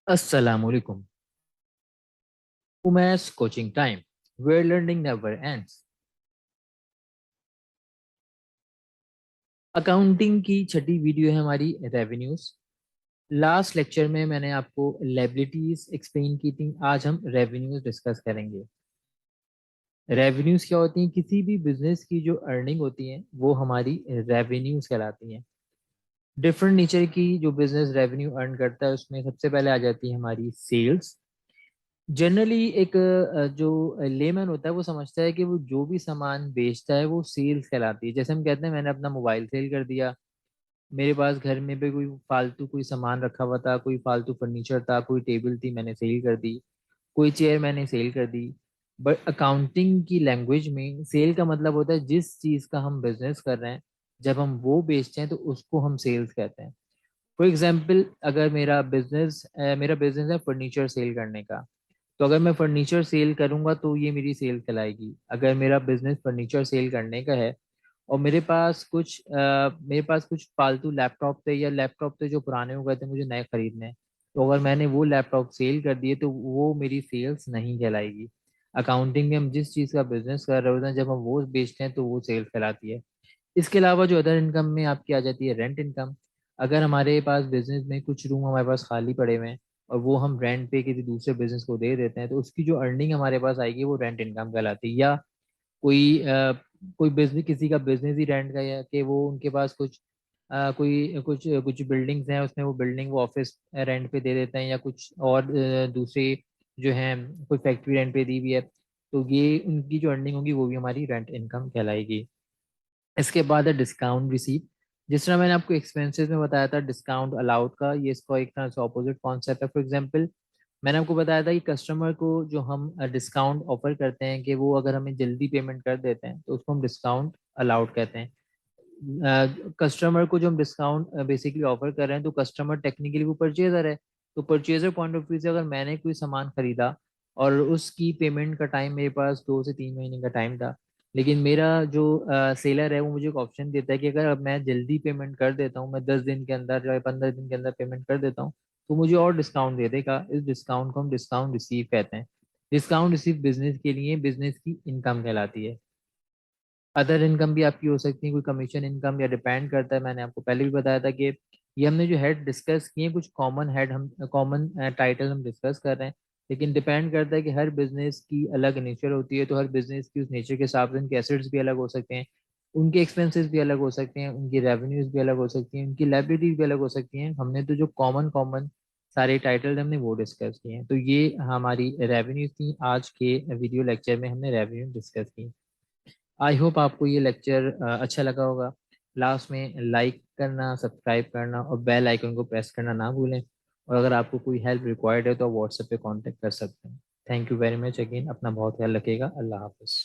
Assalamualaikum. Umair's coaching time, where learning never ends. Accounting की छठी video है हमारी revenues. Last lecture में मैंने आपको लायबिलिटीज एक्सप्लेन की थी। आज हम रेवेन्यूज डिस्कस करेंगे। रेवेन्यूज क्या होती हैं? किसी भी बिजनेस की जो अर्निंग होती है वो हमारी रेवेन्यूज कहलाती हैं। डिफरेंट नेचर की जो बिजनेस रेवेन्यू अर्न करता है उसमें सबसे पहले आ जाती है हमारी सेल्स। जनरली एक जो लेमैन होता है वो समझता है कि वो जो भी सामान बेचता है वो सेल्स कहलाती है। जैसे हम कहते हैं मैंने अपना मोबाइल सेल कर दिया, मेरे पास घर में भी कोई फालतू कोई सामान रखा हुआ था, कोई फालतू फर्नीचर था, कोई टेबल थी, मैंने सेल कर दी, कोई चेयर मैंने सेल कर दी। बट अकाउंटिंग की लैंग्वेज में सेल का मतलब होता है जिस चीज़ का हम बिजनेस कर रहे हैं, जब हम वो बेचते हैं तो उसको हम सेल्स कहते हैं। फॉर एग्जाम्पल, अगर मेरा बिजनेस है फर्नीचर सेल करने का, तो अगर मैं फर्नीचर सेल करूंगा तो ये मेरी सेल कहलाएगी। अगर मेरा बिजनेस फर्नीचर सेल करने का है और मेरे पास कुछ फालतू लैपटॉप थे या लैपटॉप थे जो पुराने हो गए थे, मुझे नए खरीदने हैं, तो अगर मैंने वो लैपटॉप सेल कर दिए तो वो मेरी सेल्स नहीं कहलाएगी। अकाउंटिंग में हम जिस चीज़ का बिजनेस कर रहे होते हैं, जब हम वो बेचते हैं तो वो सेल्स कहलाती है। इसके अलावा जो अदर इनकम में आपकी आ जाती है रेंट इनकम। अगर हमारे पास बिजनेस में कुछ रूम हमारे पास खाली पड़े हुए हैं और वो हम रेंट पे किसी दूसरे बिजनेस को दे देते हैं, तो उसकी जो अर्निंग हमारे पास आएगी वो रेंट इनकम कहलाती है। या कोई बिजनेस, किसी का बिजनेस ही रेंट का है कि वो उनके पास कोई कुछ कुछ बिल्डिंग्स हैं, उसमें वो बिल्डिंग वो ऑफिस रेंट पे दे देते हैं, या कुछ और दूसरे जो हैं कोई फैक्ट्री रेंट पे दी हुई है, तो ये उनकी जो अर्निंग होगी वो भी हमारी रेंट इनकम कहलाएगी। इसके बाद है डिस्काउंट रिसीट। जिस तरह मैंने आपको एक्सपेंसेस में बताया था डिस्काउंट अलाउड का, ये इसका एक तरह से ऑपोजिट कॉन्सेप्ट है। फॉर एग्जांपल, मैंने आपको बताया था कि कस्टमर को जो हम डिस्काउंट ऑफर करते हैं कि वो अगर हमें जल्दी पेमेंट कर देते हैं तो उसको हम डिस्काउंट अलाउड कहते हैं। कस्टमर को जो हम डिस्काउंट बेसिकली ऑफर कर रहे हैं, तो कस्टमर टेक्निकली वो परचेजर है। तो परचेजर पॉइंट ऑफ व्यू से अगर मैंने कोई सामान खरीदा और उसकी पेमेंट का टाइम मेरे पास 2 से 3 महीने का टाइम था, लेकिन मेरा जो सेलर है वो मुझे एक ऑप्शन देता है कि अगर अब मैं जल्दी पेमेंट कर देता हूँ, मैं 10 दिन के अंदर या 15 दिन के अंदर पेमेंट कर देता हूँ, तो मुझे और डिस्काउंट दे देगा। इस डिस्काउंट को हम डिस्काउंट रिसीव कहते हैं। डिस्काउंट रिसीव बिजनेस के लिए बिजनेस की इनकम कहलाती है। अदर इनकम भी आपकी हो सकती है, कोई कमीशन इनकम, या डिपेंड करता है। मैंने आपको पहले भी बताया था कि ये हमने जो हेड डिस्कस किए कुछ कॉमन हेड हम कॉमन टाइटल हम डिस्कस कर रहे हैं, लेकिन डिपेंड करता है कि हर बिजनेस की अलग नेचर होती है, तो हर बिजनेस की उस नेचर के हिसाब से उनके एसेट्स भी अलग हो सकते हैं, उनके एक्सपेंसेस भी अलग हो सकते हैं, उनकी रेवेन्यूज भी अलग हो सकती हैं, उनकी लायबिलिटीज भी अलग हो सकती हैं। हमने तो जो कॉमन कॉमन सारे टाइटल हमने वो डिस्कस किए हैं। तो ये हमारी रेवेन्यूज थी। आज के वीडियो लेक्चर में हमने रेवेन्यू डिस्कस की। आई होप आपको ये लेक्चर अच्छा लगा होगा। लास्ट में लाइक करना, सब्सक्राइब करना और बेल आइकन को प्रेस करना ना भूलें। और अगर आपको कोई हेल्प रिक्वायर्ड है तो व्हाट्सएप पे कांटेक्ट कर सकते हैं। Thank you very much again. अपना बहुत ख्याल रखिएगा। अल्लाह हाफिज़।